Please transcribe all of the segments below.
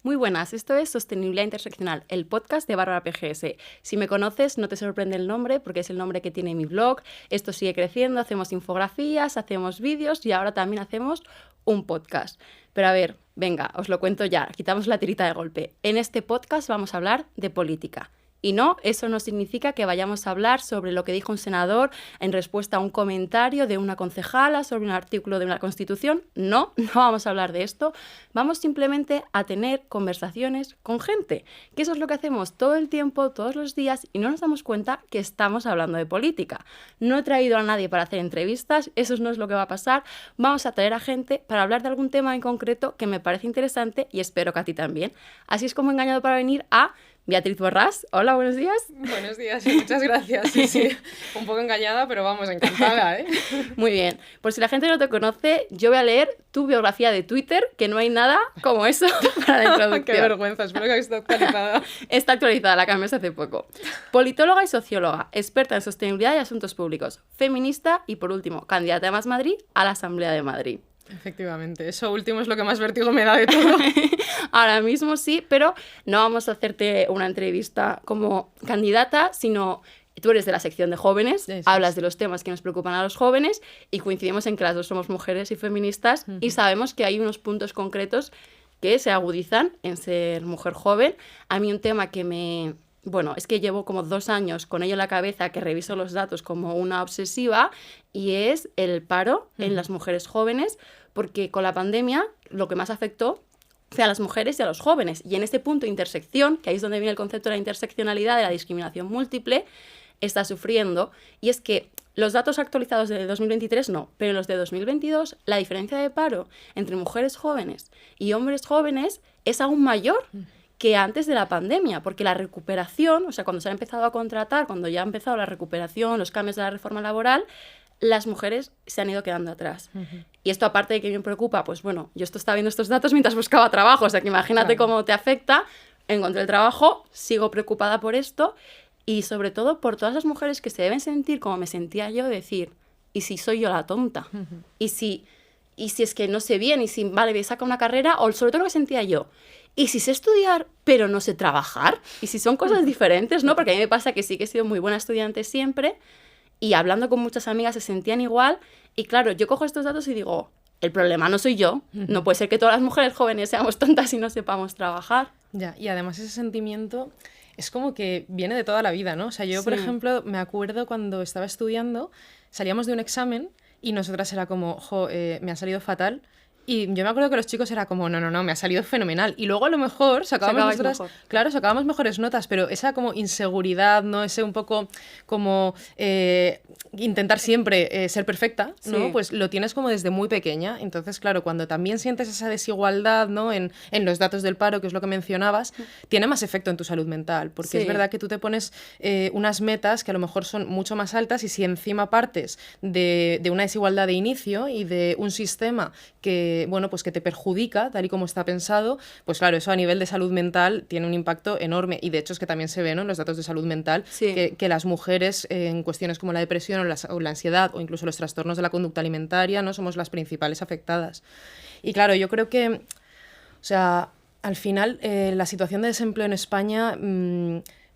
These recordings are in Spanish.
Muy buenas, esto es Sostenibilidad Interseccional, el podcast de Bárbara PGS. Si me conoces, no te sorprende el nombre, porque es el nombre que tiene mi blog. Esto sigue creciendo, hacemos infografías, hacemos vídeos y ahora también hacemos un podcast. Pero a ver, venga, os lo cuento ya, quitamos la tirita de golpe. En este podcast vamos a hablar de política. Y no, eso no significa que vayamos a hablar sobre lo que dijo un senador en respuesta a un comentario de una concejala sobre un artículo de una Constitución. No, no vamos a hablar de esto. Vamos simplemente a tener conversaciones con gente, que eso es lo que hacemos todo el tiempo, todos los días, y no nos damos cuenta que estamos hablando de política. No he traído a nadie para hacer entrevistas, eso no es lo que va a pasar. Vamos a traer a gente para hablar de algún tema en concreto que me parece interesante y espero que a ti también. Así es como he engañado para venir a Beatriz Borrás. Hola, buenos días. Buenos días y muchas gracias. Sí, un poco engañada, pero vamos, encantada, ¿eh? Muy bien. Por si la gente no te conoce, yo voy a leer tu biografía de Twitter, que no hay nada como eso para la introducción. Qué vergüenza, espero que esté actualizada. Está actualizada, la cambiaste hace poco. Politóloga y socióloga, experta en sostenibilidad y asuntos públicos, feminista y, por último, candidata de Más Madrid a la Asamblea de Madrid. Efectivamente, eso último es lo que más vértigo me da de todo. Ahora mismo sí, pero no vamos a hacerte una entrevista como candidata, sino tú eres de la sección de jóvenes, hablas de los temas que nos preocupan a los jóvenes y coincidimos en que las dos somos mujeres y feministas y sabemos que hay unos puntos concretos que se agudizan en ser mujer joven. A mí un tema que Bueno, es que llevo como 2 años con ello en la cabeza, que reviso los datos como una obsesiva, y es el paro en las mujeres jóvenes, porque con la pandemia lo que más afectó fue a las mujeres y a los jóvenes. Y en este punto de intersección, que ahí es donde viene el concepto de la interseccionalidad, de la discriminación múltiple, está sufriendo. Y es que los datos actualizados de 2023 no, pero los de 2022, la diferencia de paro entre mujeres jóvenes y hombres jóvenes es aún mayor que antes de la pandemia, porque la recuperación, o sea, cuando se ha empezado a contratar, cuando ya ha empezado la recuperación, los cambios de la reforma laboral, las mujeres se han ido quedando atrás. Y esto, aparte de que me preocupa, pues bueno, yo estaba viendo estos datos mientras buscaba trabajo, o sea, que imagínate cómo te afecta. Encontré el trabajo, sigo preocupada por esto y sobre todo por todas las mujeres que se deben sentir como me sentía yo, decir, ¿y si soy yo la tonta? ¿Y si es que no sé bien? ¿Y si, vale, saca una carrera? O sobre todo lo que sentía yo, ¿y si sé estudiar pero no sé trabajar? ¿Y si son cosas diferentes, no? Porque a mí me pasa que sí que he sido muy buena estudiante siempre y hablando con muchas amigas se sentían igual. Y claro, yo cojo estos datos y digo, el problema no soy yo. No puede ser que todas las mujeres jóvenes seamos tontas y no sepamos trabajar. Ya, y además ese sentimiento es como que viene de toda la vida, ¿no? O sea, yo, por ejemplo, me acuerdo cuando estaba estudiando, salíamos de un examen y nosotras era como, me ha salido fatal. Y yo me acuerdo que los chicos era como, no, me ha salido fenomenal. Y luego a lo mejor sacábamos mejores notas, pero esa como inseguridad, ¿no? Ese un poco como intentar siempre ser perfecta, ¿no? Pues lo tienes como desde muy pequeña. Entonces, claro, cuando también sientes esa desigualdad, ¿no? En los datos del paro, que es lo que mencionabas, tiene más efecto en tu salud mental. Porque es verdad que tú te pones unas metas que a lo mejor son mucho más altas y si encima partes de una desigualdad de inicio y de un sistema que te perjudica, tal y como está pensado, pues claro, eso a nivel de salud mental tiene un impacto enorme. Y de hecho es que también se ve, ¿no?, en los datos de salud mental que las mujeres en cuestiones como la depresión o la ansiedad o incluso los trastornos de la conducta alimentaria, ¿no?, somos las principales afectadas. Y claro, yo creo que, o sea, al final la situación de desempleo en España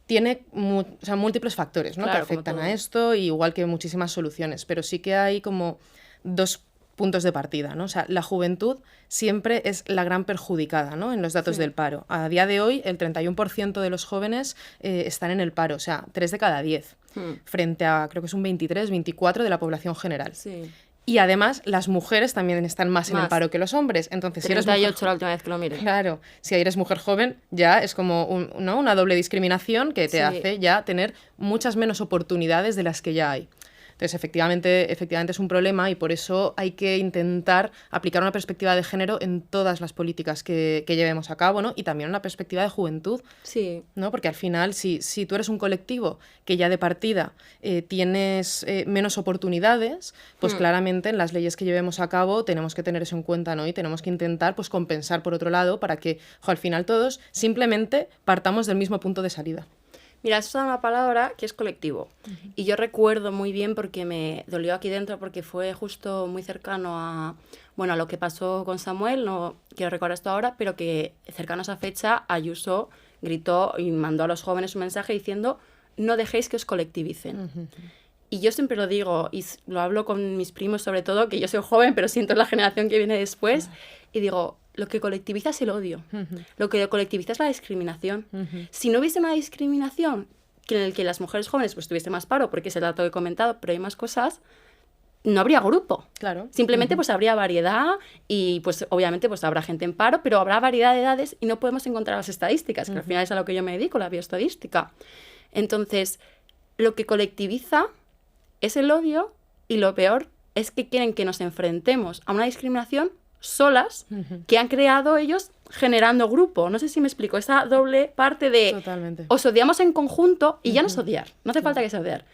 tiene múltiples factores, ¿no?, que afectan a esto, igual que muchísimas soluciones, pero sí que hay como 2 puntos de partida, ¿no? O sea, la juventud siempre es la gran perjudicada, ¿no?, en los datos del paro. A día de hoy, el 31% de los jóvenes están en el paro, o sea, 3 de cada 10, frente a, creo que es un 23-24 de la población general. Y además, las mujeres también están más en el paro que los hombres. Entonces, 38 si eres mujer, la última vez que lo miré. Claro, si eres mujer joven, ya es como una doble discriminación que te hace ya tener muchas menos oportunidades de las que ya hay. Entonces, efectivamente es un problema y por eso hay que intentar aplicar una perspectiva de género en todas las políticas que llevemos a cabo, ¿no? Y también una perspectiva de juventud, ¿no? Porque al final, si tú eres un colectivo que ya de partida tienes menos oportunidades, pues claramente en las leyes que llevemos a cabo tenemos que tener eso en cuenta, ¿no? Y tenemos que intentar pues compensar por otro lado para que al final todos simplemente partamos del mismo punto de salida. Mira, has usado una palabra que es colectivo. Y yo recuerdo muy bien porque me dolió aquí dentro porque fue justo muy cercano a lo que pasó con Samuel, no quiero recordar esto ahora, pero que cercano a esa fecha Ayuso gritó y mandó a los jóvenes un mensaje diciendo no dejéis que os colectivicen. Y yo siempre lo digo, y lo hablo con mis primos sobre todo, que yo soy joven, pero siento la generación que viene después, y digo, lo que colectiviza es el odio. Lo que colectiviza es la discriminación. Si no hubiese una discriminación que en el que las mujeres jóvenes pues tuviesen más paro, porque es el dato que he comentado, pero hay más cosas, no habría grupo. Claro. Simplemente pues habría variedad y pues obviamente pues habrá gente en paro, pero habrá variedad de edades y no podemos encontrar las estadísticas, que al final es a lo que yo me dedico, la bioestadística. Entonces, lo que colectiviza es el odio y lo peor es que quieren que nos enfrentemos a una discriminación solas que han creado ellos generando grupo. No sé si me explico. Esa doble parte de Totalmente. os odiamos en conjunto y ya no es odiar. No hace falta que sea odiar.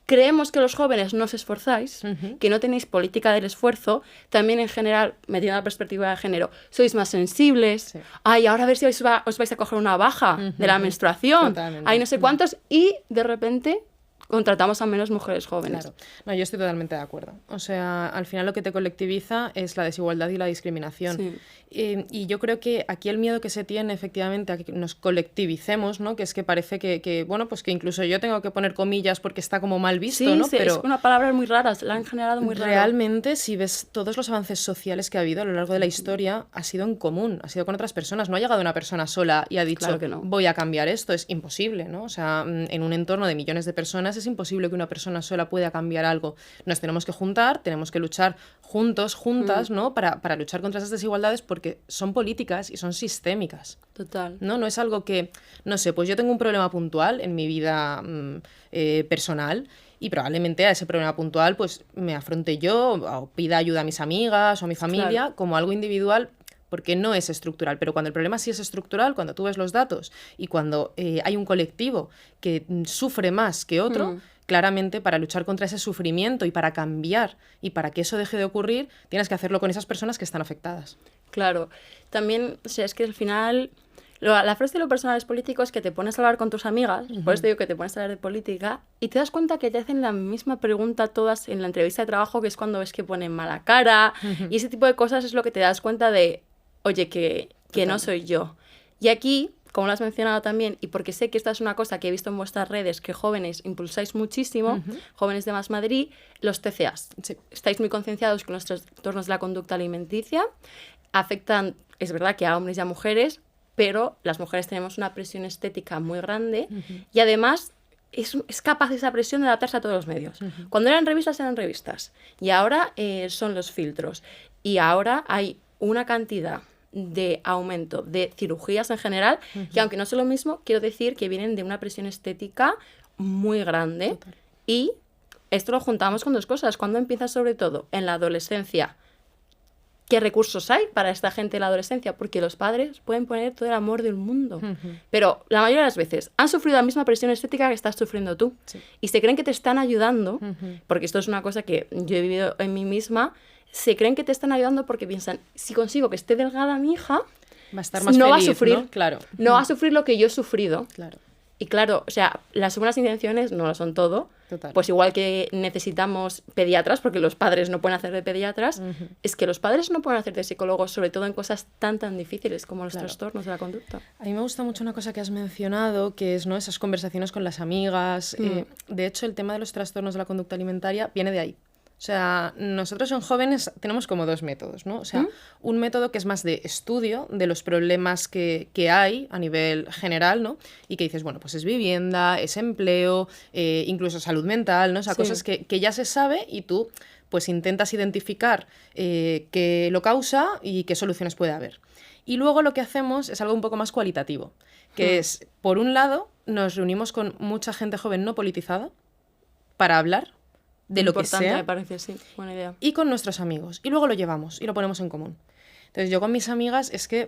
Creemos que los jóvenes no os esforzáis, que no tenéis política del esfuerzo, también en general, metiendo la perspectiva de género, sois más sensibles, Sí. ay, ahora a ver si os vais a coger una baja de la menstruación, Totalmente. hay no sé cuántos, y de repente contratamos a menos mujeres jóvenes. Claro. No, yo estoy totalmente de acuerdo. O sea, al final lo que te colectiviza es la desigualdad y la discriminación. Sí. Y yo creo que aquí el miedo que se tiene efectivamente a que nos colectivicemos, ¿no? Que es que parece bueno, pues que incluso yo tengo que poner comillas porque está como mal visto, Sí, ¿no? sí, Pero es una palabra muy rara, la han generado muy rara. realmente, si ves todos los avances sociales que ha habido a lo largo de la historia, ha sido en común, ha sido con otras personas. No ha llegado una persona sola y ha dicho, Claro que no. voy a cambiar esto. Es imposible, ¿no? O sea, en un entorno de millones de personas es imposible que una persona sola pueda cambiar algo. Nos tenemos que juntar, tenemos que luchar juntos, juntas, ¿no? Para luchar contra esas desigualdades porque son políticas y son sistémicas. Total. No es algo que, no sé, pues yo tengo un problema puntual en mi vida personal y probablemente a ese problema puntual pues me afronte yo o pida ayuda a mis amigas o a mi familia Claro. como algo individual porque no es estructural. Pero cuando el problema sí es estructural, cuando tú ves los datos y cuando hay un colectivo que sufre más que otro, claramente para luchar contra ese sufrimiento y para cambiar y para que eso deje de ocurrir, tienes que hacerlo con esas personas que están afectadas. Claro. También, o sea, es que al final, la frase de lo personal es político es que te pones a hablar con tus amigas, por eso te digo que te pones a hablar de política, y te das cuenta que te hacen la misma pregunta todas en la entrevista de trabajo, que es cuando ves que ponen mala cara, y ese tipo de cosas es lo que te das cuenta de, oye, que no soy yo. Y aquí, como lo has mencionado también, y porque sé que esta es una cosa que he visto en vuestras redes, que jóvenes impulsáis muchísimo, jóvenes de Más Madrid, los TCAs. Sí. Estáis muy concienciados con los trastornos de la conducta alimenticia, afectan, es verdad que a hombres y a mujeres, pero las mujeres tenemos una presión estética muy grande y además es capaz esa presión de adaptarse a todos los medios. Cuando eran revistas y ahora son los filtros. Y ahora hay una cantidad de aumento de cirugías en general que aunque no son lo mismo, quiero decir que vienen de una presión estética muy grande. Total. Y esto lo juntamos con dos cosas. Cuando empieza sobre todo en la adolescencia, ¿qué recursos hay para esta gente en la adolescencia? Porque los padres pueden poner todo el amor del mundo. Pero la mayoría de las veces han sufrido la misma presión estética que estás sufriendo tú. Sí. Y se creen que te están ayudando, porque esto es una cosa que yo he vivido en mí misma, se creen que te están ayudando porque piensan, si consigo que esté delgada mi hija, Va a estar más no feliz, va a sufrir, ¿no? Claro. no va a sufrir lo que yo he sufrido. Claro. Y claro, o sea, las buenas intenciones no lo son todo. Total. Pues igual que necesitamos pediatras, porque los padres no pueden hacer de pediatras, es que los padres no pueden hacer de psicólogos, sobre todo en cosas tan difíciles como los trastornos de la conducta. A mí me gusta mucho una cosa que has mencionado, que es, ¿no?, esas conversaciones con las amigas. De hecho, el tema de los trastornos de la conducta alimentaria viene de ahí. O sea, nosotros en jóvenes tenemos como dos métodos, ¿no? O sea, un método que es más de estudio de los problemas que hay a nivel general, ¿no? Y que dices, bueno, pues es vivienda, es empleo, incluso salud mental, ¿no? O sea, Sí. cosas que ya se sabe y tú pues intentas identificar qué lo causa y qué soluciones puede haber. Y luego lo que hacemos es algo un poco más cualitativo, que es, por un lado, nos reunimos con mucha gente joven no politizada para hablar de lo que Importante, sea, me parece, sí. Buena idea. y con nuestros amigos. Y luego lo llevamos y lo ponemos en común. Entonces yo con mis amigas es que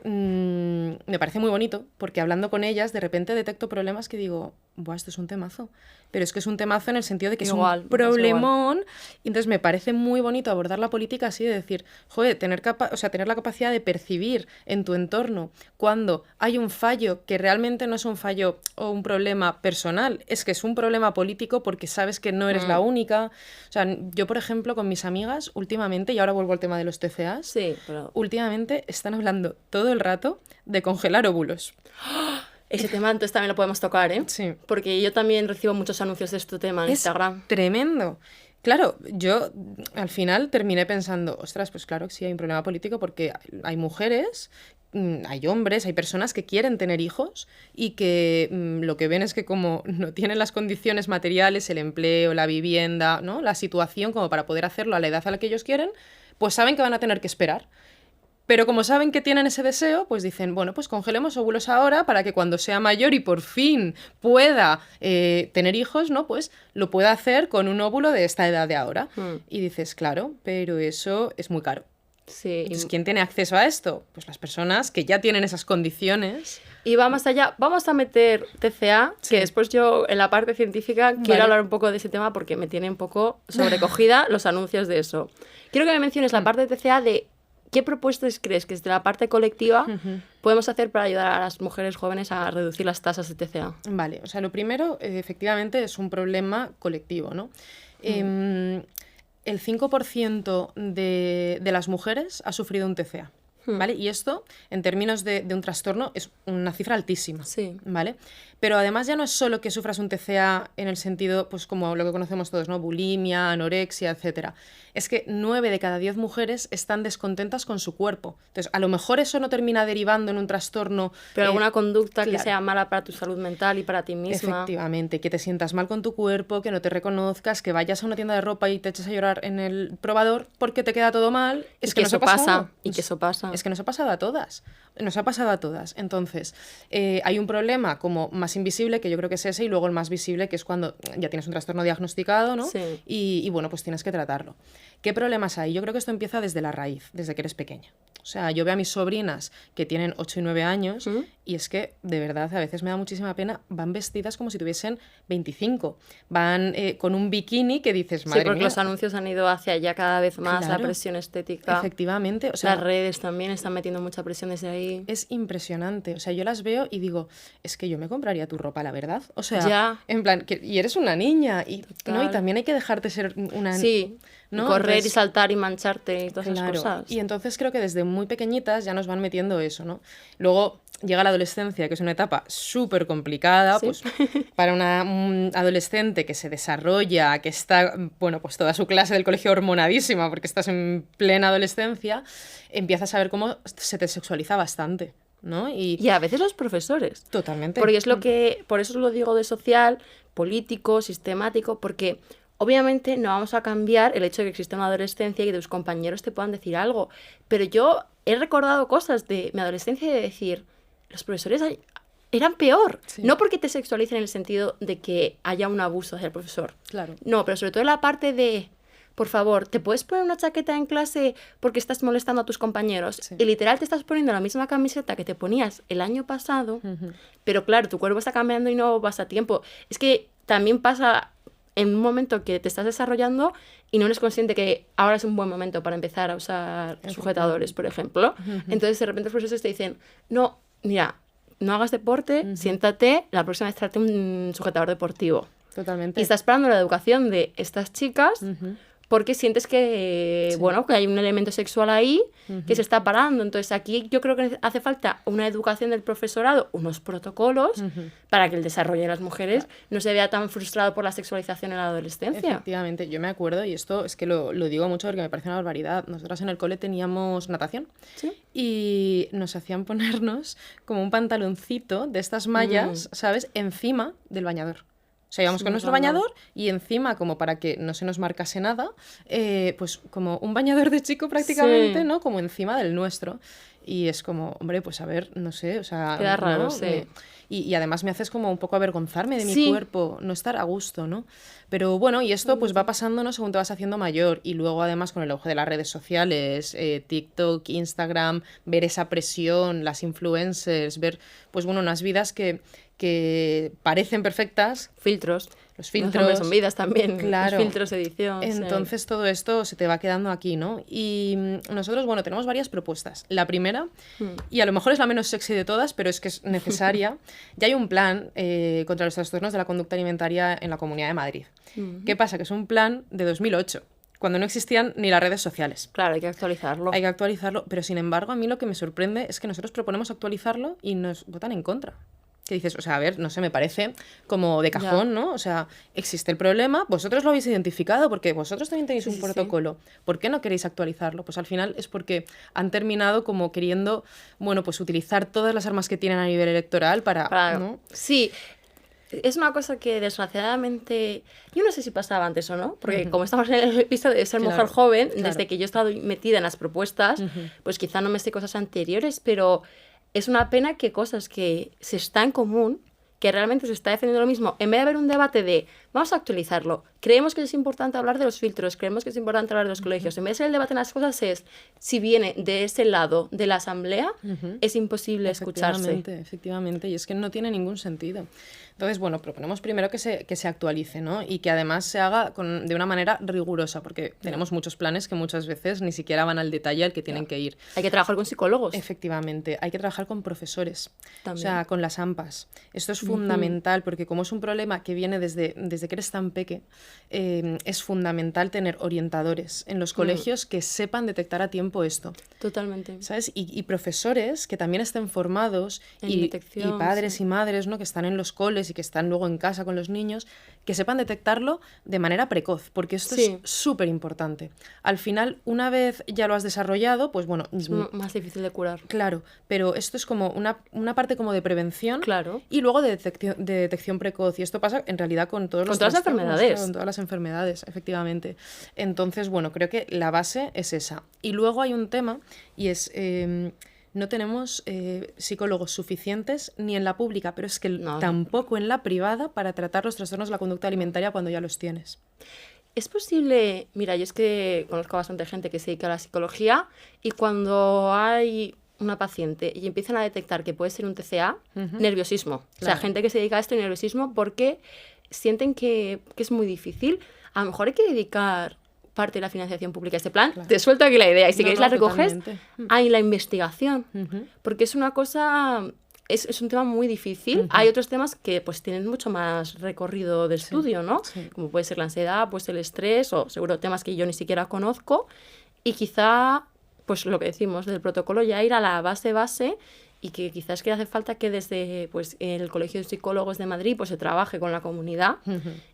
me parece muy bonito, porque hablando con ellas de repente detecto problemas que digo, buah, esto es un temazo. Pero es que es un temazo en el sentido de que igual, es un problemón. Y entonces me parece muy bonito abordar la política así, de decir, joder, tener la capacidad de percibir en tu entorno cuando hay un fallo que realmente no es un fallo o un problema personal, es que es un problema político porque sabes que no eres la única. O sea, yo, por ejemplo, con mis amigas, últimamente, y ahora vuelvo al tema de los TCAs, Sí, pero... últimamente están hablando todo el rato de congelar óvulos. Ese tema entonces también lo podemos tocar, ¿eh? Sí. Porque yo también recibo muchos anuncios de este tema en Instagram. Tremendo. Claro, yo al final terminé pensando, ostras, pues claro que sí hay un problema político porque hay mujeres, hay hombres, hay personas que quieren tener hijos y que lo que ven es que como no tienen las condiciones materiales, el empleo, la vivienda, ¿no? La situación como para poder hacerlo a la edad a la que ellos quieren, pues saben que van a tener que esperar. Pero como saben que tienen ese deseo, pues dicen, bueno, pues congelemos óvulos ahora para que cuando sea mayor y por fin pueda tener hijos, ¿no? Pues lo pueda hacer con un óvulo de esta edad de ahora. Y dices, claro, pero eso es muy caro. Sí. Entonces, ¿quién tiene acceso a esto? Pues las personas que ya tienen esas condiciones. Y va más allá, vamos a meter TCA, Sí. que después yo en la parte científica quiero hablar un poco de ese tema porque me tiene un poco sobrecogida los anuncios de eso. Quiero que me menciones la parte de TCA de qué propuestas crees que desde la parte colectiva podemos hacer para ayudar a las mujeres jóvenes a reducir las tasas de TCA. Vale, o sea, lo primero, efectivamente, es un problema colectivo, ¿no? El 5% de las mujeres ha sufrido un TCA, ¿vale? Y esto, en términos de un trastorno, es una cifra altísima, Sí. ¿vale? Pero además ya no es solo que sufras un TCA en el sentido, pues como lo que conocemos todos, ¿no? Bulimia, anorexia, etcétera. Es que 9 de cada 10 mujeres están descontentas con su cuerpo. Entonces, a lo mejor eso no termina derivando en un trastorno... Pero alguna conducta que claro. sea mala para tu salud mental y para ti misma. Efectivamente, que te sientas mal con tu cuerpo, que no te reconozcas, que vayas a una tienda de ropa y te eches a llorar en el probador porque te queda todo mal. Es que eso pasa. Y que eso pasa. Es que nos ha pasado a todas. Nos ha pasado a todas. Entonces, hay un problema como más invisible, que yo creo que es ese, y luego el más visible, que es cuando ya tienes un trastorno diagnosticado, ¿no? Sí. Y bueno, pues tienes que tratarlo. ¿Qué problemas hay? Yo creo que esto empieza desde la raíz, desde que eres pequeña. O sea, yo veo a mis sobrinas que tienen 8 y 9 años y es que, de verdad, a veces me da muchísima pena, van vestidas como si tuviesen 25. Van con un bikini que dices, madre Sí, porque mía. los anuncios han ido hacia allá cada vez más, Claro. la presión estética. Efectivamente. O sea, Las redes también están metiendo mucha presión desde ahí. es impresionante. O sea, yo las veo y digo, es que yo me compraría tu ropa, la verdad. O sea, Ya. en plan, y eres una niña. Y, Total. ¿no? Y también hay que dejarte ser una... Sí, ¿no? correr Entonces, y saltar y mancharte y todas esas claro. cosas. Y entonces creo que desde muy pequeñitas ya nos van metiendo eso, ¿no? Luego llega la adolescencia, que es una etapa súper complicada, Sí. pues para una adolescente que se desarrolla, que está, bueno, pues toda su clase del colegio hormonadísima, porque estás en plena adolescencia, empiezas a ver cómo se te sexualiza bastante, ¿no? Y a veces los profesores. Totalmente. Porque es lo que, por eso lo digo de social, político, sistemático, porque obviamente no vamos a cambiar el hecho de que exista una adolescencia y que tus compañeros te puedan decir algo. Pero yo he recordado cosas de mi adolescencia y de decir, los profesores eran peor. Sí. No porque te sexualicen en el sentido de que haya un abuso hacia el profesor. Claro. No, pero sobre todo en la parte de, por favor, ¿te puedes poner una chaqueta en clase porque estás molestando a tus compañeros? Sí. Y literal te estás poniendo la misma camiseta que te ponías el año pasado, pero claro, tu cuerpo está cambiando y no vas a tiempo. Es que también pasa en un momento que te estás desarrollando y no eres consciente que ahora es un buen momento para empezar a usar sujetadores, por ejemplo. Entonces, de repente los profesores te dicen, no, mira, no hagas deporte, siéntate, la próxima vez trate un sujetador deportivo. Totalmente. Y estás esperando la educación de estas chicas porque sientes que, bueno, que hay un elemento sexual ahí que se está parando. Entonces aquí yo creo que hace falta una educación del profesorado, unos protocolos para que el desarrollo de las mujeres no se vea tan frustrado por la sexualización en la adolescencia. Efectivamente, yo me acuerdo, y esto es que lo digo mucho porque me parece una barbaridad, nosotras en el cole teníamos natación ¿Sí? y nos hacían ponernos como un pantaloncito de estas mallas, ¿sabes?, encima del bañador. O sea, íbamos con nuestro bañador y encima, como para que no se nos marcase nada, pues como un bañador de chico prácticamente, Sí. ¿no? Como encima del nuestro. Y es como, hombre, pues a ver, no sé, o sea... Queda raro, ¿no? sí. Y además me haces como un poco avergonzarme de mi Sí. cuerpo, no estar a gusto, ¿no? Pero bueno, y esto pues va pasando, ¿no? Según te vas haciendo mayor. Y luego además con el auge de las redes sociales, TikTok, Instagram, ver esa presión, las influencers, ver, pues bueno, unas vidas que parecen perfectas. Filtros. Los Los filtros. hombres son vidas también. Claro. Los filtros, edición. Entonces todo esto se te va quedando aquí, ¿no? Y nosotros, bueno, tenemos varias propuestas. La primera, y a lo mejor es la menos sexy de todas, pero es que es necesaria, ya hay un plan contra los trastornos de la conducta alimentaria en la Comunidad de Madrid. ¿Qué pasa? Que es un plan de 2008, cuando no existían ni las redes sociales. Claro, hay que actualizarlo. Hay que actualizarlo, pero sin embargo a mí lo que me sorprende es que nosotros proponemos actualizarlo y nos votan en contra. Que dices, o sea, a ver, no sé, me parece como de cajón, ¿no? O sea, existe el problema, vosotros lo habéis identificado porque vosotros también tenéis un protocolo. ¿Por qué no queréis actualizarlo? Pues al final es porque han terminado como queriendo, bueno, pues utilizar todas las armas que tienen a nivel electoral para ¿no? Sí, es una cosa que desgraciadamente, yo no sé si pasaba antes o no, porque como estamos en el episodio de ser mujer joven, desde que yo he estado metida en las propuestas, pues quizá no me sé cosas anteriores, pero es una pena que cosas que se está en común, que realmente se está defendiendo lo mismo, en vez de haber un debate de vamos a actualizarlo, creemos que es importante hablar de los filtros, creemos que es importante hablar de los colegios, en vez de ser el debate en las cosas es, si viene de ese lado de la asamblea, es imposible escucharse. Efectivamente, y es que no tiene ningún sentido. Entonces, bueno, proponemos primero que se actualice, ¿no? Y que además se haga de una manera rigurosa, porque tenemos muchos planes que muchas veces ni siquiera van al detalle al que tienen que ir. Hay que trabajar con psicólogos. Efectivamente, hay que trabajar con profesores, también. O sea, con las AMPAs. Esto es fundamental, porque como es un problema que viene desde que eres tan peque, es fundamental tener orientadores en los colegios que sepan detectar a tiempo esto. Totalmente. ¿Sabes? Y profesores que también estén formados y padres y madres, ¿no? Que están en los coles y que están luego en casa con los niños, que sepan detectarlo de manera precoz, porque esto es súper importante. Al final, una vez ya lo has desarrollado, pues bueno... Es más difícil de curar. Claro, pero esto es como una parte como de prevención y luego de detección precoz. Y esto pasa en realidad con todas las enfermedades. Con todas las enfermedades, efectivamente. Entonces, bueno, creo que la base es esa. Y luego hay un tema y es... no tenemos psicólogos suficientes ni en la pública, pero es que tampoco en la privada para tratar los trastornos de la conducta alimentaria cuando ya los tienes. Es posible, mira, yo es que conozco a bastante gente que se dedica a la psicología y cuando hay una paciente y empiezan a detectar que puede ser un TCA, nerviosismo. Claro. O sea, gente que se dedica a esto y nerviosismo porque sienten que es muy difícil. A lo mejor hay que dedicar parte de la financiación pública a este plan. Claro. Te suelto aquí la idea y si queréis la recoges, hay la investigación. Porque es una cosa... Es un tema muy difícil. Hay otros temas que pues tienen mucho más recorrido de estudio, ¿no? Como puede ser la ansiedad, pues el estrés o seguro temas que yo ni siquiera conozco. Y quizá, pues lo que decimos del protocolo, ya ir a la base y que quizás que hace falta que desde pues, el Colegio de Psicólogos de Madrid pues se trabaje con la comunidad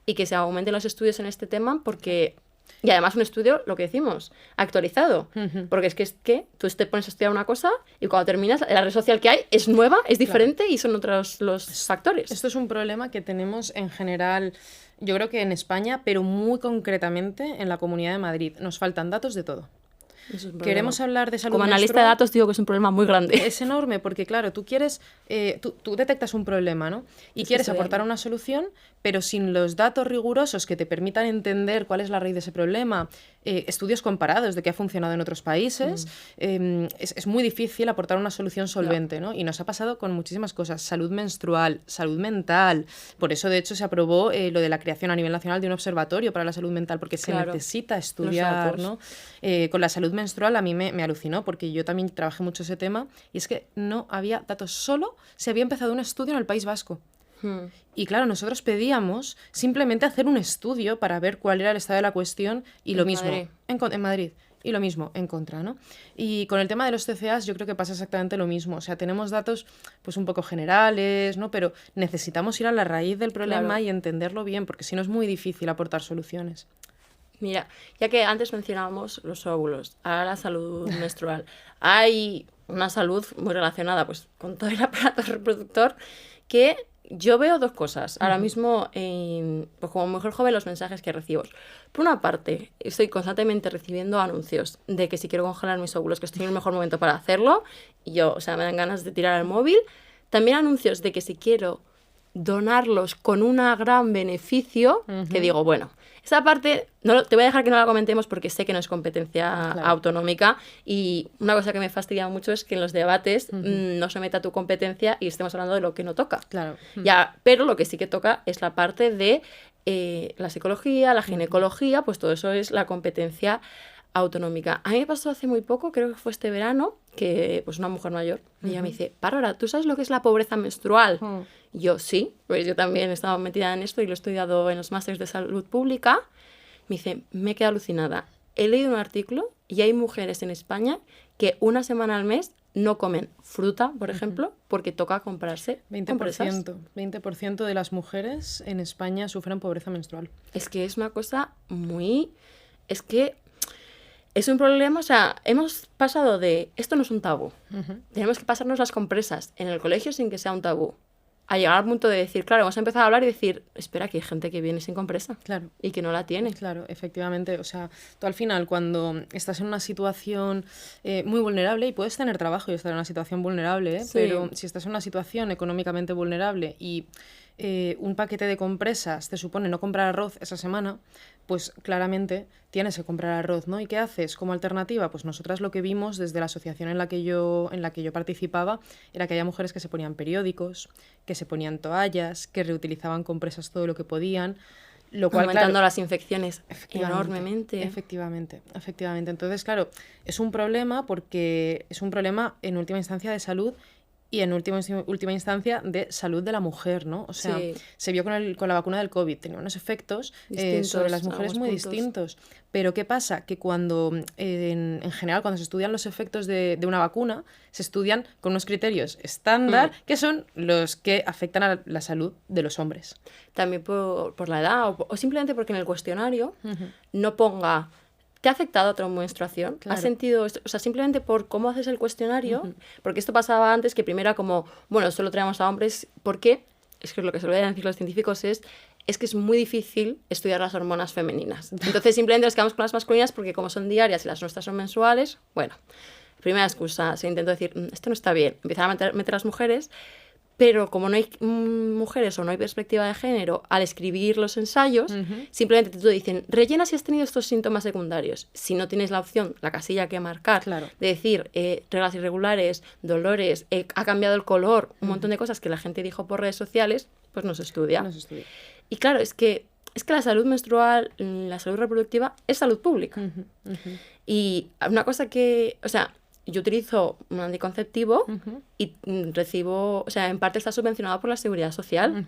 y que se aumenten los estudios en este tema porque... Y además un estudio, lo que decimos, actualizado. Porque es que tú te pones a estudiar una cosa y cuando terminas, la red social que hay es nueva, es diferente y son otros los factores. Esto es un problema que tenemos en general, yo creo que en España, pero muy concretamente en la Comunidad de Madrid. Nos faltan datos de todo. Queremos hablar de salud Como analista de datos digo que es un problema muy grande. Es enorme porque, claro, tú quieres... tú detectas un problema, ¿no? Y quieres aportar una solución, pero sin los datos rigurosos que te permitan entender cuál es la raíz de ese problema, estudios comparados de qué ha funcionado en otros países, es muy difícil aportar una solución solvente, ¿no? Y nos ha pasado con muchísimas cosas. Salud menstrual, salud mental. Por eso, de hecho, se aprobó lo de la creación a nivel nacional de un observatorio para la salud mental, porque se necesita estudiar, ¿no? Con la salud menstrual a mí me alucinó, porque yo también trabajé mucho ese tema, y es que no había datos, solo se había empezado un estudio en el País Vasco. Y claro, nosotros pedíamos simplemente hacer un estudio para ver cuál era el estado de la cuestión y lo mismo en Madrid. Y lo mismo en contra, ¿no? Y con el tema de los TCAs yo creo que pasa exactamente lo mismo. O sea, tenemos datos pues un poco generales, ¿no? Pero necesitamos ir a la raíz del problema y entenderlo bien, porque si no es muy difícil aportar soluciones. Mira, ya que antes mencionábamos los óvulos, ahora la salud menstrual, hay una salud muy relacionada pues con todo el aparato reproductor que yo veo dos cosas. Ahora mismo, pues como mujer joven, los mensajes que recibo. Por una parte, estoy constantemente recibiendo anuncios de que si quiero congelar mis óvulos, que estoy en el mejor momento para hacerlo. Y yo, o sea, me dan ganas de tirar el móvil. También anuncios de que si quiero donarlos con un gran beneficio, que digo, bueno, esa parte no, te voy a dejar que no la comentemos porque sé que no es competencia autonómica, y una cosa que me fastidia mucho es que en los debates no se meta tu competencia y estemos hablando de lo que no toca. Claro. Ya, pero lo que sí que toca es la parte de la psicología, la ginecología, pues todo eso es la competencia autonómica. A mí me pasó hace muy poco, creo que fue este verano, que pues una mujer mayor, ella me dice, Bárbara, ¿tú sabes lo que es la pobreza menstrual? Y yo, sí, pues yo también he estado metida en esto y lo he estudiado en los másteres de salud pública. Me dice, me he quedado alucinada. He leído un artículo y hay mujeres en España que una semana al mes no comen fruta, por ejemplo, porque toca comprarse 20% de las mujeres en España sufren pobreza menstrual. Es que es una cosa muy... Es que es un problema, o sea, hemos pasado de esto no es un tabú, tenemos que pasarnos las compresas en el colegio sin que sea un tabú, a llegar al punto de decir, claro, vamos a empezar a hablar y decir, espera, que hay gente que viene sin compresa y que no la tiene. Claro, efectivamente, o sea, tú al final cuando estás en una situación muy vulnerable, y puedes tener trabajo y estar en una situación vulnerable, pero si estás en una situación económicamente vulnerable y un paquete de compresas te supone no comprar arroz esa semana, pues claramente tienes que comprar arroz, ¿no? ¿Y qué haces como alternativa? Pues nosotras lo que vimos desde la asociación en la que yo participaba era que había mujeres que se ponían periódicos, que se ponían toallas, que reutilizaban compresas todo lo que podían, lo cual, aumentando las infecciones enormemente. Efectivamente. Entonces, claro, es un problema porque es un problema en última instancia de salud y en última instancia de salud de la mujer, ¿no? O sea, se vio con la vacuna del COVID, tenía unos efectos sobre las mujeres muy distintos. Pero ¿qué pasa? Que cuando, en general, cuando se estudian los efectos de una vacuna, se estudian con unos criterios estándar, que son los que afectan a la salud de los hombres. También por la edad, o simplemente porque en el cuestionario no ponga... ¿Te ha afectado tu menstruación? Claro. ¿Has sentido esto? O sea, simplemente por cómo haces el cuestionario, porque esto pasaba antes, que primero era como, bueno, solo traemos a hombres, ¿por qué? Es que lo que suelen decir los científicos es que es muy difícil estudiar las hormonas femeninas. Entonces simplemente nos quedamos con las masculinas porque como son diarias y las nuestras son mensuales, bueno, primera excusa, se intentó decir, esto no está bien, empiezan a meter a las mujeres, pero como no hay mujeres o no hay perspectiva de género al escribir los ensayos, simplemente te dicen, rellena si has tenido estos síntomas secundarios. Si no tienes la opción, la casilla que marcar, de decir reglas irregulares, dolores, ha cambiado el color, un montón de cosas que la gente dijo por redes sociales, pues no se estudia. Y claro, es que la salud menstrual, la salud reproductiva, es salud pública. Y una cosa que, o sea... Yo utilizo un anticonceptivo y recibo, o sea, en parte está subvencionado por la Seguridad Social.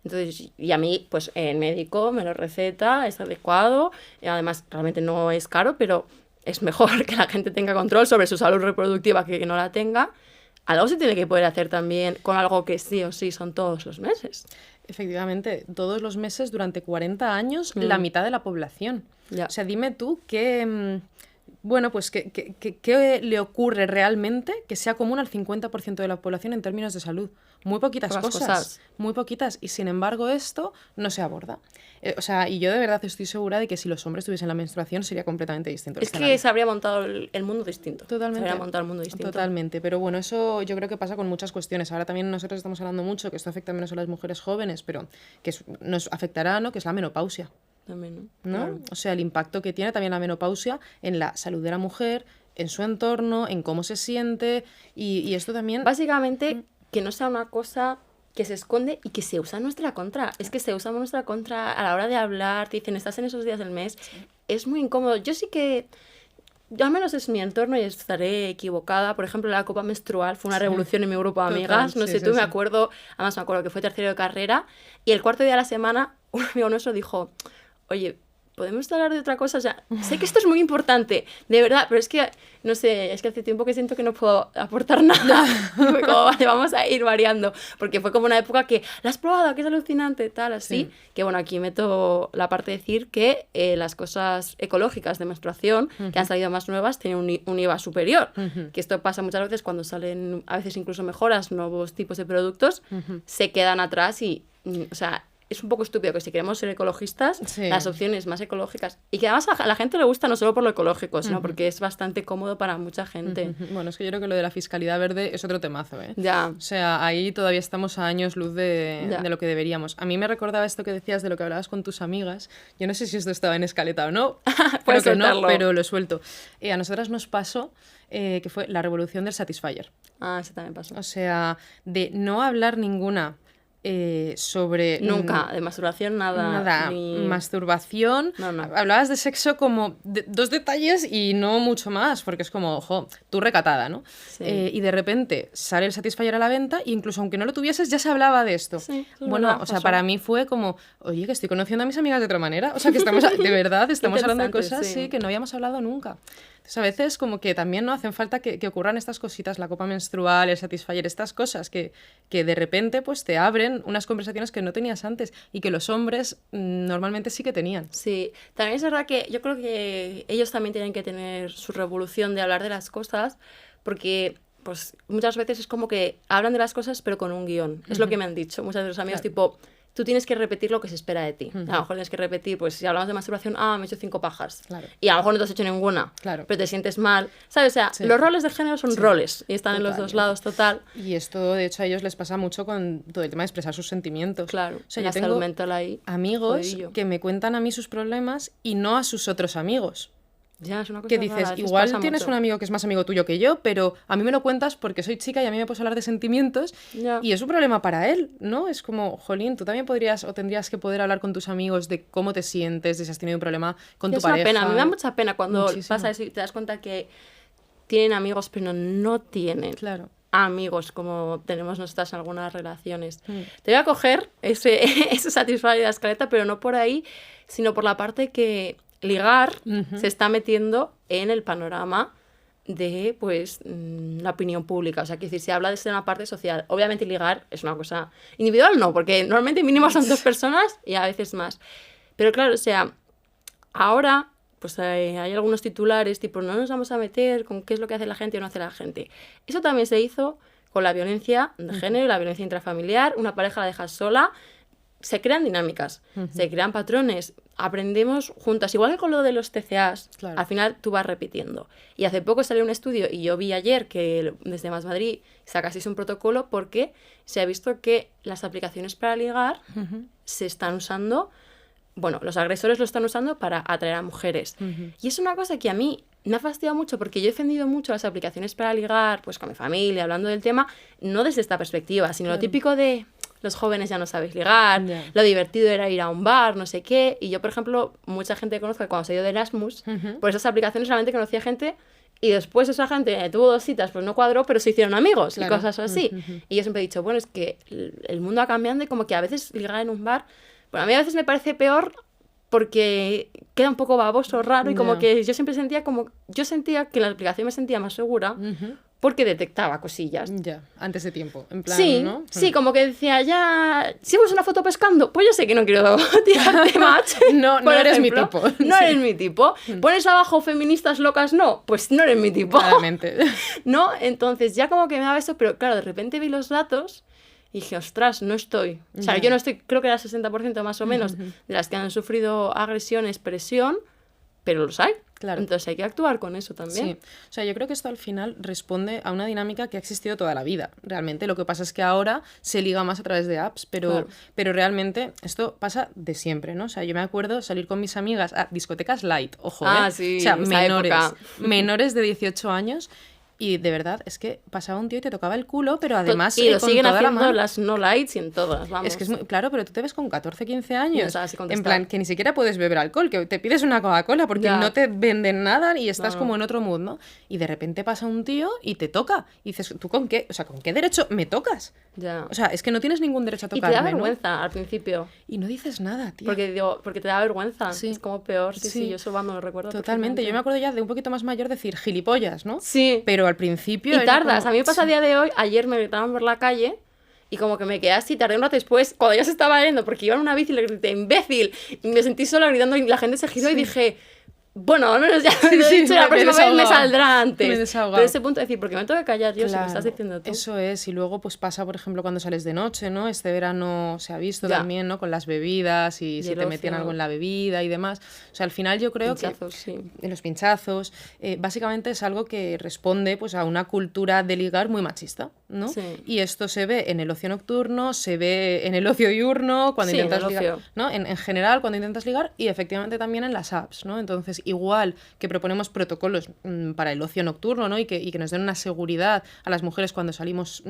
Entonces, y a mí, pues el médico me lo receta, es adecuado, y además realmente no es caro, pero es mejor que la gente tenga control sobre su salud reproductiva que no la tenga. Algo se tiene que poder hacer también con algo que sí o sí son todos los meses. Efectivamente, todos los meses durante 40 años, la mitad de la población. O sea, dime tú qué... Bueno, pues ¿qué le ocurre realmente que sea común al 50% de la población en términos de salud? Muy poquitas cosas, muy poquitas, y sin embargo esto no se aborda. O sea, y yo de verdad estoy segura de que si los hombres tuviesen la menstruación sería completamente distinto. Es que se habría montado el mundo distinto. Totalmente. Se habría montado el mundo distinto. Totalmente, pero bueno, eso yo creo que pasa con muchas cuestiones. Ahora también nosotros estamos hablando mucho que esto afecta menos a las mujeres jóvenes, pero que nos afectará, ¿no? Que es la menopausia. También, ¿no? Claro. O sea, el impacto que tiene también la menopausia en la salud de la mujer, en su entorno, en cómo se siente, y esto también... Básicamente, que no sea una cosa que se esconde y que se usa en nuestra contra. Es que se usa en nuestra contra a la hora de hablar, te dicen, estás en esos días del mes. Es muy incómodo. Yo sí que... Yo al menos es mi entorno y estaré equivocada. Por ejemplo, la copa menstrual fue una revolución en mi grupo de amigas. No sé tú, me acuerdo... Además me acuerdo que fue tercero de carrera y el cuarto día de la semana un amigo nuestro dijo... Oye, podemos hablar de otra cosa, o sea, sé que esto es muy importante, de verdad, pero es que, no sé, es que hace tiempo que siento que no puedo aportar nada. Y fue como, vale, vamos a ir variando, porque fue como una época que, ¿la has probado? Que es alucinante, tal, así, que bueno, aquí meto la parte de decir que las cosas ecológicas de menstruación, que han salido más nuevas, tienen un IVA superior, que esto pasa muchas veces cuando salen, a veces incluso mejoras, nuevos tipos de productos, se quedan atrás y, o sea, es un poco estúpido que si queremos ser ecologistas, las opciones más ecológicas, y que además a la gente le gusta no solo por lo ecológico, sino porque es bastante cómodo para mucha gente. Bueno, es que yo creo que lo de la fiscalidad verde es otro temazo, ¿eh? Ya. O sea, ahí todavía estamos a años luz de lo que deberíamos. A mí me recordaba esto que decías de lo que hablabas con tus amigas. Yo no sé si esto estaba en escaleta o no, Puedes creo que no, soltarlo. pero lo suelto. A nosotras nos pasó que fue la revolución del Satisfyer. Ah, eso también pasó. O sea, de no hablar ninguna sobre... Nunca, de masturbación nada. Ni... masturbación. No. Hablabas de sexo como dos detalles y no mucho más, porque es como, ojo, tú recatada, ¿no? Sí. Y de repente sale el Satisfyer a la venta y incluso aunque no lo tuvieses ya se hablaba de esto. Sí, bueno, verdad, o sea, pasó. para mí fue como, oye, que estoy conociendo a mis amigas de otra manera. O sea, que estamos, de verdad, estamos hablando de cosas que no habíamos hablado nunca. Entonces, a veces como que también no hacen falta que ocurran estas cositas, la copa menstrual, el Satisfyer, estas cosas que de repente pues te abren unas conversaciones que no tenías antes y que los hombres normalmente sí que tenían. Sí, también es verdad que yo creo que ellos también tienen que tener su revolución de hablar de las cosas, porque pues muchas veces es como que hablan de las cosas pero con un guión. Es lo que me han dicho muchas de los amigos, tipo... Tú tienes que repetir lo que se espera de ti. A lo mejor tienes que repetir, pues si hablamos de masturbación, me he hecho 5 pajas. Claro. Y a lo mejor no te has hecho ninguna, claro. Pero te sientes mal. ¿Sabes? O sea, los roles de género son roles y están en los dos lados, total. Y esto, de hecho, a ellos les pasa mucho con todo el tema de expresar sus sentimientos. Claro, o sea, la yo tengo salud mental ahí. amigos jodillo. que me cuentan a mí sus problemas y no a sus otros amigos. Ya, es una cosa Que dices, rara, igual tienes un amigo que es más amigo tuyo que yo, pero a mí me lo cuentas porque soy chica y a mí me puedes hablar de sentimientos y es un problema para él, ¿no? Es como, jolín, tú también podrías o tendrías que poder hablar con tus amigos de cómo te sientes, de si has tenido un problema con tu pareja. Es una pena, a mí me da mucha pena cuando pasa eso y te das cuenta que tienen amigos pero no tienen amigos como tenemos nosotras en algunas relaciones. Te voy a coger ese Satisfyer de la escaleta, pero no por ahí, sino por la parte que... ligar se está metiendo en el panorama de pues la opinión pública, o sea, que decir, se habla desde una parte social. Obviamente ligar es una cosa individual, no, porque normalmente mínimo son 2 personas y a veces más. Pero claro, o sea, ahora pues hay algunos titulares tipo no nos vamos a meter con qué es lo que hace la gente o no hace la gente. Eso también se hizo con la violencia de género y la violencia intrafamiliar. Una pareja la dejas sola, se crean dinámicas, se crean patrones, aprendemos juntas, igual que con lo de los TCAs, al final tú vas repitiendo. Y hace poco salió un estudio, y yo vi ayer que desde Más Madrid sacasteis un protocolo porque se ha visto que las aplicaciones para ligar se están usando, bueno, los agresores lo están usando para atraer a mujeres. Y es una cosa que a mí me ha fastidiado mucho porque yo he defendido mucho las aplicaciones para ligar, pues con mi familia, hablando del tema, no desde esta perspectiva, sino lo típico de... los jóvenes ya no sabéis ligar, lo divertido era ir a un bar, no sé qué. Y yo, por ejemplo, mucha gente conozco que cuando se ha ido de Erasmus, por esas aplicaciones realmente conocía gente y después esa gente tuvo 2 citas, pues no cuadró, pero se hicieron amigos y cosas así. Y yo siempre he dicho, bueno, es que el mundo va cambiando y como que a veces ligar en un bar, bueno, a mí a veces me parece peor porque queda un poco baboso, raro y como que yo siempre sentía que la aplicación me sentía más segura. Porque detectaba cosillas. Ya, antes de tiempo, en plan, sí, ¿no? Sí, como que decía, ya... Si vemos una foto pescando, pues yo sé que no quiero tirarte match. No eres mi tipo. No eres mi tipo. ¿Pones abajo feministas locas? No, pues no eres mi tipo. Claramente. ¿No? Entonces ya como que me daba eso, pero claro, de repente vi los datos y dije, ostras, no estoy. O sea, yo no estoy, creo que era el 60% más o menos de las que han sufrido agresiones, presión, pero los hay. Claro. Entonces hay que actuar con eso también. Sí, o sea, yo creo que esto al final responde a una dinámica que ha existido toda la vida, realmente. Lo que pasa es que ahora se liga más a través de apps, pero realmente esto pasa de siempre, ¿no? O sea, yo me acuerdo salir con mis amigas a discotecas light, ojo, Sí, o sea, menores de 18 años Y de verdad, es que pasaba un tío y te tocaba el culo, pero además y lo con siguen toda la haciendo mano. las no lights y en todas, vamos. Es que es muy, claro, pero tú te ves con 14, 15 años, No sabes si contestar. en plan, que ni siquiera puedes beber alcohol, que te pides una Coca-Cola porque Ya. no te venden nada y estás No. como en otro mood, ¿no? Y de repente pasa un tío y te toca. Y dices, ¿tú con qué? O sea, ¿con qué derecho me tocas? Ya. O sea, es que no tienes ningún derecho a Y tocarme, te da ¿no? vergüenza al principio. Y no dices nada, tío. Porque te da vergüenza. Sí. Es como peor. Sí, Sí. yo eso me lo recuerdo. Totalmente. Yo me acuerdo ya de un poquito más mayor decir gilipollas, ¿no? Sí. Pero al principio Y era tardas. como- A mí me pasa a día de hoy. Ayer me gritaban por la calle y como que me quedé así. Tardé un rato después, cuando ya se estaba yendo, porque iba en una bici y le grité imbécil. Y me sentí sola gritando y la gente se giró y dije... Bueno, al menos ya me lo he dicho, la me he próxima vez me desahogado. saldrá antes. Me he desahogado. Pero ese punto de decir, porque me tengo que callar yo si me Claro, estás diciendo tú. eso es, y luego pues pasa, por ejemplo, cuando sales de noche, ¿no? Este verano se ha visto Ya. también, ¿no? Con las bebidas y si el te metían ocio. algo en la bebida y demás. O sea, al final yo creo Pinchazos, que sí. en los pinchazos, básicamente es algo que responde pues a una cultura de ligar muy machista, ¿no? Sí. Y esto se ve en el ocio nocturno, se ve en el ocio diurno, cuando Sí, en intentas el ligar, ocio. ¿no? En general, cuando intentas ligar y efectivamente también en las apps, ¿no? Entonces, igual que proponemos protocolos para el ocio nocturno, ¿no? Y que nos den una seguridad a las mujeres cuando salimos,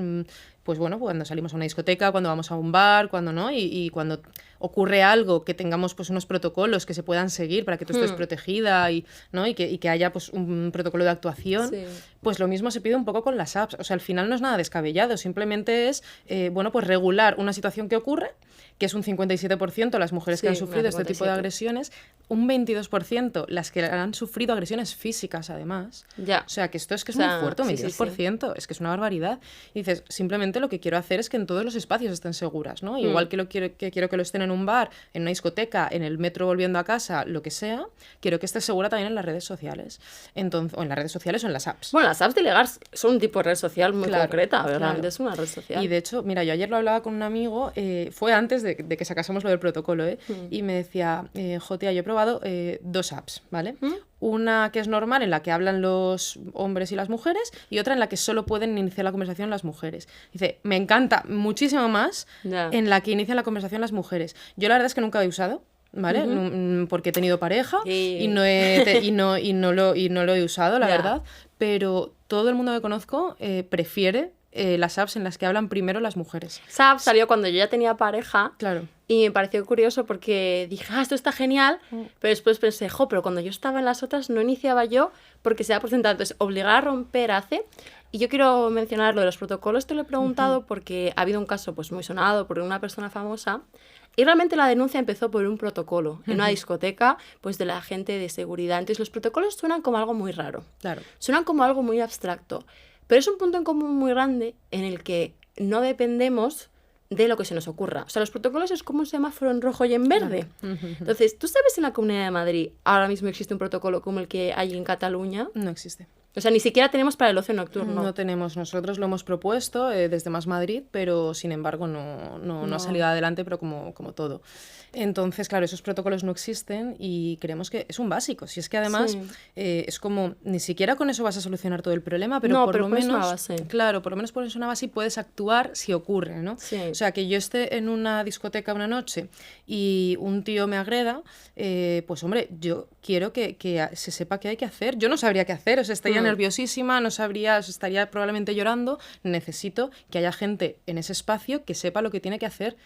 pues bueno, cuando salimos a una discoteca, cuando vamos a un bar, cuando no, y cuando ocurre algo, que tengamos pues unos protocolos que se puedan seguir para que tú estés protegida y, ¿no? y que haya pues un protocolo de actuación, Sí. pues lo mismo se pide un poco con las apps. O sea, al final no es nada descabellado, simplemente es, bueno, pues regular una situación que ocurre, que es un 57% las mujeres que Sí, han sufrido este tipo de 57. agresiones, un 22% las que han sufrido agresiones físicas además. Ya. O sea, que esto es que es O sea, muy fuerte, un sí, sí, 22%, es que es una barbaridad. Y dices, simplemente lo que quiero hacer es que en todos los espacios estén seguras, ¿no? Igual que quiero que lo estén en un bar, en una discoteca, en el metro volviendo a casa, lo que sea, quiero que esté segura también en las redes sociales. Entonces, o en las redes sociales o en las apps. Bueno, las apps de ligar son un tipo de red social muy Claro, concreta, ¿verdad? claro. Es una red social. Y de hecho, mira, yo ayer lo hablaba con un amigo, fue antes de que sacásemos lo del protocolo, y me decía, Jotia, yo he probado 2 apps, ¿vale? Una que es normal, en la que hablan los hombres y las mujeres, y otra en la que solo pueden iniciar la conversación las mujeres. Dice, me encanta muchísimo más Ya. en la que inician la conversación las mujeres. Yo la verdad es que nunca he usado, ¿vale? Porque he tenido pareja y no lo he usado, la Ya. verdad, pero todo el mundo que conozco prefiere las apps en las que hablan primero las mujeres. Esa app salió cuando yo ya tenía pareja. Claro. Y me pareció curioso porque dije, esto está genial, pero después pensé, pero cuando yo estaba en las otras no iniciaba yo porque se da por sentado. Entonces, obligar a romper hace. Y yo quiero mencionar lo de los protocolos, te lo he preguntado porque ha habido un caso pues muy sonado por una persona famosa y realmente la denuncia empezó por un protocolo en una discoteca pues de la gente de seguridad. Entonces, los protocolos suenan como algo muy raro, Claro. suenan como algo muy abstracto, pero es un punto en común muy grande en el que no dependemos de lo que se nos ocurra. O sea, los protocolos es como un semáforo en rojo y en verde. Entonces, ¿tú sabes si en la Comunidad de Madrid ahora mismo existe un protocolo como el que hay en Cataluña? No existe. O sea, ni siquiera tenemos para el ocio nocturno. No tenemos, nosotros lo hemos propuesto desde Más Madrid, pero sin embargo no ha salido adelante, pero como todo. Entonces, claro, esos protocolos no existen y creemos que es un básico. Si es que además Sí. es como, ni siquiera con eso vas a solucionar todo el problema, pero No, por pero lo pones una menos, base. claro, por lo menos pones una base y puedes actuar si ocurre, ¿no? Sí. O sea, que yo esté en una discoteca una noche y un tío me agreda, pues hombre, yo quiero que se sepa qué hay que hacer. Yo no sabría qué hacer, o sea, estaría nerviosísima, no sabría, o sea, estaría probablemente llorando. Necesito que haya gente en ese espacio que sepa lo que tiene que hacer,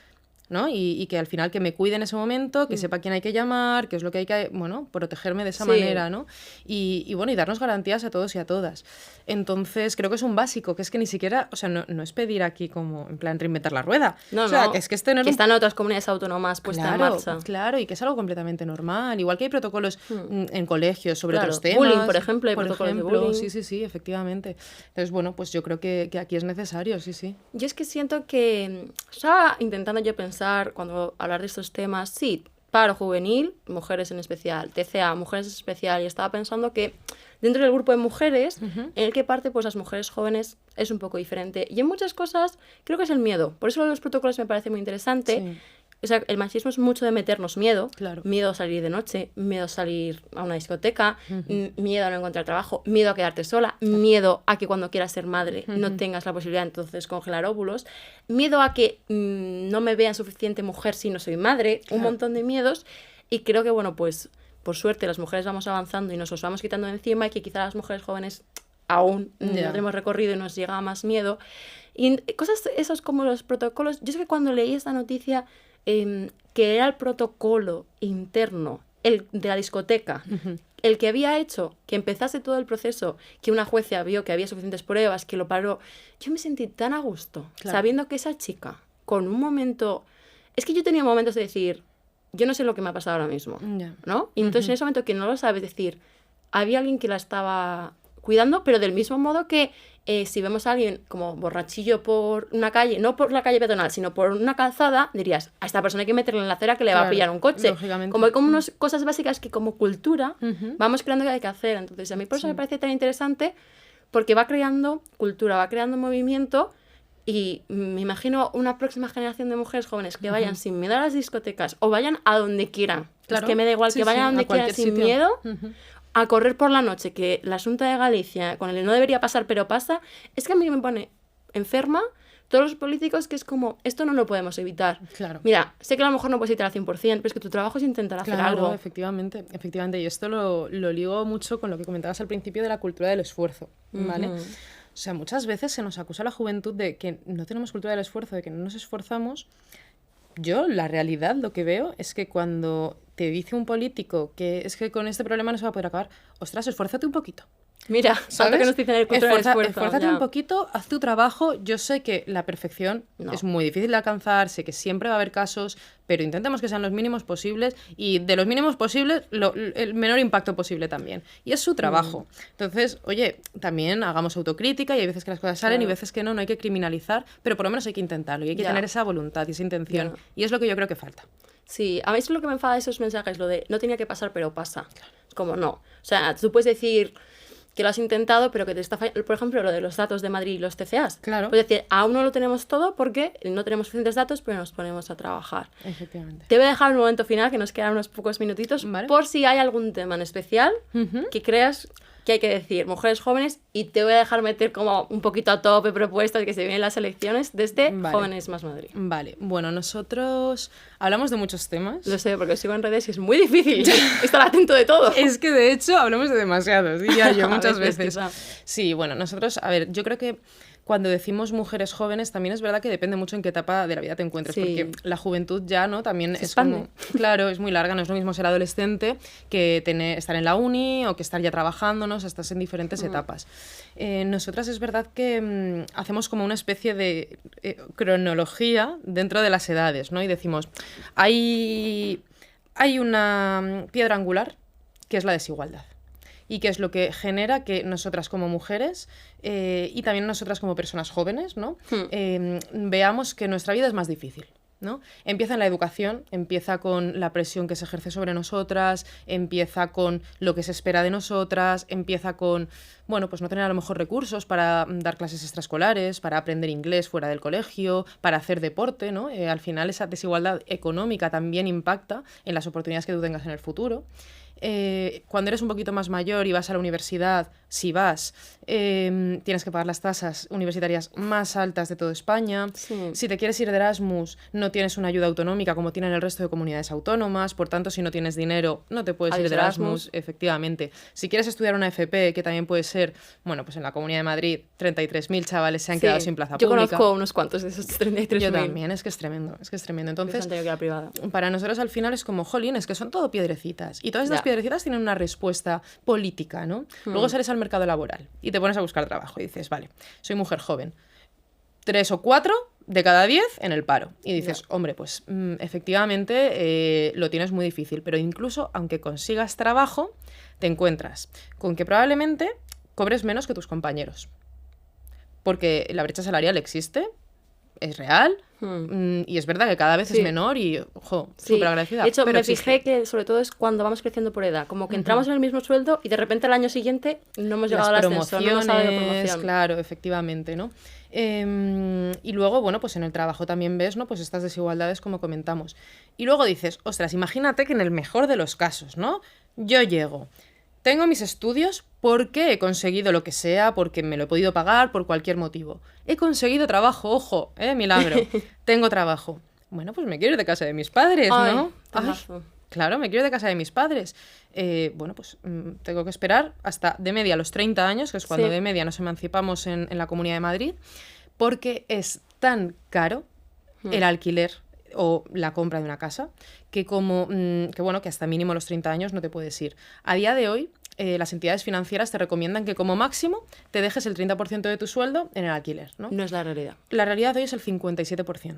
¿no? Y que al final que me cuide en ese momento, que sepa quién hay que llamar, qué es lo que hay que, bueno, protegerme de esa Sí. manera, ¿no? Y bueno, y darnos garantías a todos y a todas. Entonces, creo que es un básico, que es que ni siquiera, o sea, no es pedir aquí como, en plan, reinventar la rueda. No, o sea, no. que es que tener que un están otras comunidades autónomas puestas en marcha. Claro, y que es algo completamente normal. Igual que hay protocolos en colegios sobre Claro, otros temas. bullying, por ejemplo, hay protocolos de bullying. Sí, efectivamente. Entonces, bueno, pues yo creo que aquí es necesario, sí. Yo es que siento que estaba intentando yo pensar cuando hablar de estos temas, sí, paro juvenil, mujeres en especial, TCA, mujeres en especial, y estaba pensando que dentro del grupo de mujeres, en el que parte pues las mujeres jóvenes es un poco diferente. Y en muchas cosas creo que es el miedo. Por eso los protocolos me parece muy interesante. Sí. O sea, el machismo es mucho de meternos miedo. Claro. Miedo a salir de noche, miedo a salir a una discoteca, miedo a no encontrar trabajo, miedo a quedarte sola, miedo a que cuando quieras ser madre no tengas la posibilidad entonces congelar óvulos, miedo a que no me vean suficiente mujer si no soy madre, un montón de miedos. Y creo que, bueno, pues por suerte las mujeres vamos avanzando y nos los vamos quitando de encima y que quizá las mujeres jóvenes aún no tenemos recorrido y nos llega más miedo. Y cosas esos como los protocolos, yo sé que cuando leí esta noticia, que era el protocolo interno, el de la discoteca, el que había hecho que empezase todo el proceso, que una jueza vio que había suficientes pruebas, que lo paró, yo me sentí tan a gusto, sabiendo que esa chica, con un momento... Es que yo tenía momentos de decir, yo no sé lo que me ha pasado ahora mismo, ¿no? Y entonces en ese momento que no lo sabes decir, había alguien que la estaba cuidando, pero del mismo modo que si vemos a alguien como borrachillo por una calle, no por la calle peatonal, sino por una calzada, dirías, a esta persona hay que meterle en la acera que le va a pillar un coche. Como hay como unas cosas básicas que como cultura vamos creando que hay que hacer. Entonces a mí por eso me parece tan interesante, porque va creando cultura, va creando movimiento, y me imagino una próxima generación de mujeres jóvenes que vayan sin miedo a las discotecas o vayan a donde quieran. Es que me da igual que vayan a donde quieran sin miedo. A correr por la noche, que la Xunta de Galicia con el no debería pasar, pero pasa, es que a mí me pone enferma todos los políticos que es como, esto no lo podemos evitar. Mira, sé que a lo mejor no puedes evitar al 100%, pero es que tu trabajo es intentar hacer algo. Efectivamente. Y esto lo ligo mucho con lo que comentabas al principio de la cultura del esfuerzo, ¿vale? O sea, muchas veces se nos acusa a la juventud de que no tenemos cultura del esfuerzo, de que no nos esforzamos. Yo, la realidad, lo que veo es que cuando te dice un político que es que con este problema no se va a poder acabar, ostras, esfuérzate un poquito. Mira, ¿sabes? Que nos dicen el cultura del esfuerzo. Esfuérzate un poquito, haz tu trabajo. Yo sé que la perfección es muy difícil de alcanzar, sé que siempre va a haber casos, pero intentemos que sean los mínimos posibles y de los mínimos posibles el menor impacto posible también. Y es su trabajo. Entonces, oye, también hagamos autocrítica y hay veces que las cosas salen y veces que no hay que criminalizar, pero por lo menos hay que intentarlo y hay que tener esa voluntad y esa intención. Y es lo que yo creo que falta. Sí, a mí es lo que me enfada de esos mensajes, lo de no tenía que pasar, pero pasa. Es como no. O sea, tú puedes decir que lo has intentado, pero que te está fallando. Por ejemplo, lo de los datos de Madrid y los TCAs. Puedes decir, aún no lo tenemos todo porque no tenemos suficientes datos, pero nos ponemos a trabajar. Efectivamente. Te voy a dejar un momento final, que nos quedan unos pocos minutitos, por si hay algún tema en especial que creas que hay que decir, mujeres jóvenes, y te voy a dejar meter como un poquito a tope propuestas que se vienen las elecciones desde Jóvenes Más Madrid. Vale, bueno, nosotros hablamos de muchos temas. Lo sé, porque os sigo en redes y es muy difícil estar atento de todo. Es que de hecho hablamos de demasiados, diría yo muchas veces. Sí, bueno, nosotros, a ver, yo creo que cuando decimos mujeres jóvenes también es verdad que depende mucho en qué etapa de la vida te encuentres, porque la juventud ya, ¿no? También es como, claro, es muy larga, no es lo mismo ser adolescente que estar en la uni o que estar ya trabajando, ¿no? O sea, estás en diferentes etapas. Nosotras es verdad que hacemos como una especie de cronología dentro de las edades, ¿no? Y decimos, hay una piedra angular que es la desigualdad. Y que es lo que genera que nosotras como mujeres y también nosotras como personas jóvenes, ¿no? Veamos que nuestra vida es más difícil, ¿no? Empieza en la educación, empieza con la presión que se ejerce sobre nosotras, empieza con lo que se espera de nosotras, empieza con, bueno, pues no tener a lo mejor recursos para dar clases extraescolares, para aprender inglés fuera del colegio, para hacer deporte, ¿no? Al final esa desigualdad económica también impacta en las oportunidades que tú tengas en el futuro. Cuando eres un poquito más mayor y vas a la universidad, si vas, tienes que pagar las tasas universitarias más altas de toda España. Si te quieres ir de Erasmus, no tienes una ayuda autonómica como tienen el resto de comunidades autónomas, por tanto, si no tienes dinero, no te puedes ir de Erasmus, efectivamente. Si quieres estudiar una FP, que también puede ser, bueno, pues en la Comunidad de Madrid, 33.000 chavales se han quedado sin plaza pública. Yo conozco unos cuantos de esos 33.000. Yo también, es que es tremendo. Entonces, para nosotros al final es como, jolín, es que son todo piedrecitas. Y todas estas piedrecitas tienen una respuesta política, ¿no? Luego sales al mercado laboral y te pones a buscar trabajo y dices, vale, soy mujer joven, 3 o 4 de cada 10 en el paro. Y dices, hombre, pues efectivamente lo tienes muy difícil, pero incluso aunque consigas trabajo, te encuentras con que probablemente cobres menos que tus compañeros. Porque la brecha salarial existe, es real, y es verdad que cada vez es menor y, ojo, súper agradecida. De hecho, me fijé que sobre todo es cuando vamos creciendo por edad, como que entramos en el mismo sueldo y de repente al año siguiente no hemos llegado al ascenso, no hemos dado promoción. Claro, efectivamente, ¿no? Y luego, bueno, pues en el trabajo también ves, ¿no? Pues estas desigualdades como comentamos. Y luego dices, ostras, imagínate que en el mejor de los casos, ¿no? Yo llego, tengo mis estudios porque he conseguido lo que sea, porque me lo he podido pagar, por cualquier motivo. He conseguido trabajo, ojo, milagro. Tengo trabajo. Bueno, pues me quiero ir de casa de mis padres, ¿no? Claro, me quiero ir de casa de mis padres. Bueno, pues tengo que esperar hasta de media los 30 años, que es cuando de media nos emancipamos en la Comunidad de Madrid, porque es tan caro el alquiler o la compra de una casa, que que hasta mínimo los 30 años no te puedes ir. A día de hoy, las entidades financieras te recomiendan que como máximo te dejes el 30% de tu sueldo en el alquiler, ¿no? No es la realidad. La realidad de hoy es el 57%.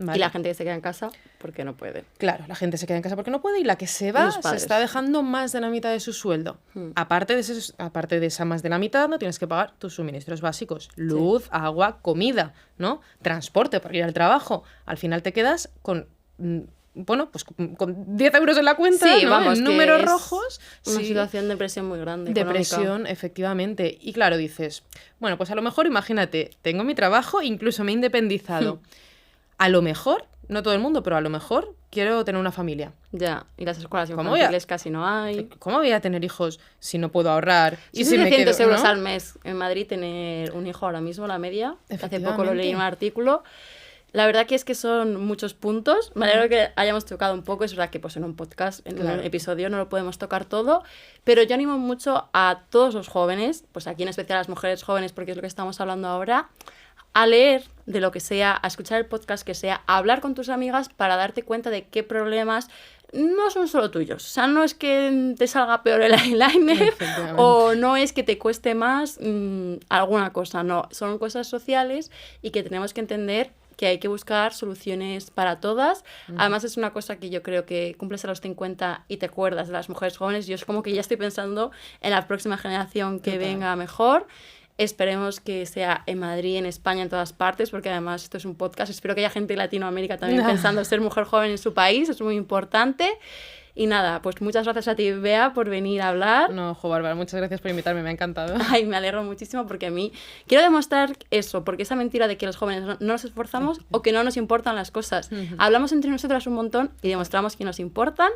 ¿Vale? Y la gente que se queda en casa porque no puede. Claro, la gente se queda en casa porque no puede y la que se va se está dejando más de la mitad de su sueldo. Aparte de esa más de la mitad, no tienes que pagar tus suministros básicos. Luz, agua, comida, ¿no? Transporte para ir al trabajo. Al final te quedas con... pues con 10 euros en la cuenta, sí, ¿no? Vamos, en números rojos. Una situación de presión muy grande. Depresión, económica. Efectivamente. Y claro, dices, bueno, pues a lo mejor, imagínate, tengo mi trabajo, incluso me he independizado. A lo mejor, no todo el mundo, pero a lo mejor quiero tener una familia. Ya, y las escuelas infantiles casi no hay. ¿Cómo voy a tener hijos si no puedo ahorrar? Y si 300 euros al mes en Madrid tener un hijo ahora mismo, la media. Hace poco lo leí en un artículo. La verdad que es que son muchos puntos. Me alegro que hayamos tocado un poco. Es verdad que pues, en un podcast, en un episodio, no lo podemos tocar todo. Pero yo animo mucho a todos los jóvenes, pues aquí en especial a las mujeres jóvenes, porque es lo que estamos hablando ahora, a leer de lo que sea, a escuchar el podcast que sea, a hablar con tus amigas para darte cuenta de qué problemas no son solo tuyos. O sea, no es que te salga peor el eyeliner o no es que te cueste más alguna cosa, no. Son cosas sociales y que tenemos que entender que hay que buscar soluciones para todas. Además, es una cosa que yo creo que cumples a los 50 y te acuerdas de las mujeres jóvenes. Yo es como que ya estoy pensando en la próxima generación que venga mejor. Esperemos que sea en Madrid, en España, en todas partes, porque además esto es un podcast. Espero que haya gente de Latinoamérica también pensando ser mujer joven en su país, es muy importante. Y nada, pues muchas gracias a ti, Bea, por venir a hablar. No, Bárbara, muchas gracias por invitarme, me ha encantado. Ay, me alegro muchísimo porque a mí quiero demostrar eso, porque esa mentira de que los jóvenes no nos esforzamos o que no nos importan las cosas. Hablamos entre nosotras un montón y demostramos que nos importan.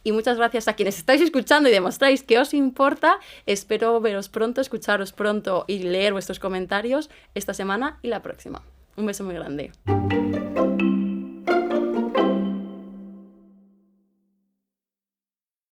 Y muchas gracias a quienes estáis escuchando y demostráis que os importa. Espero veros pronto, escucharos pronto y leer vuestros comentarios esta semana y la próxima. Un beso muy grande.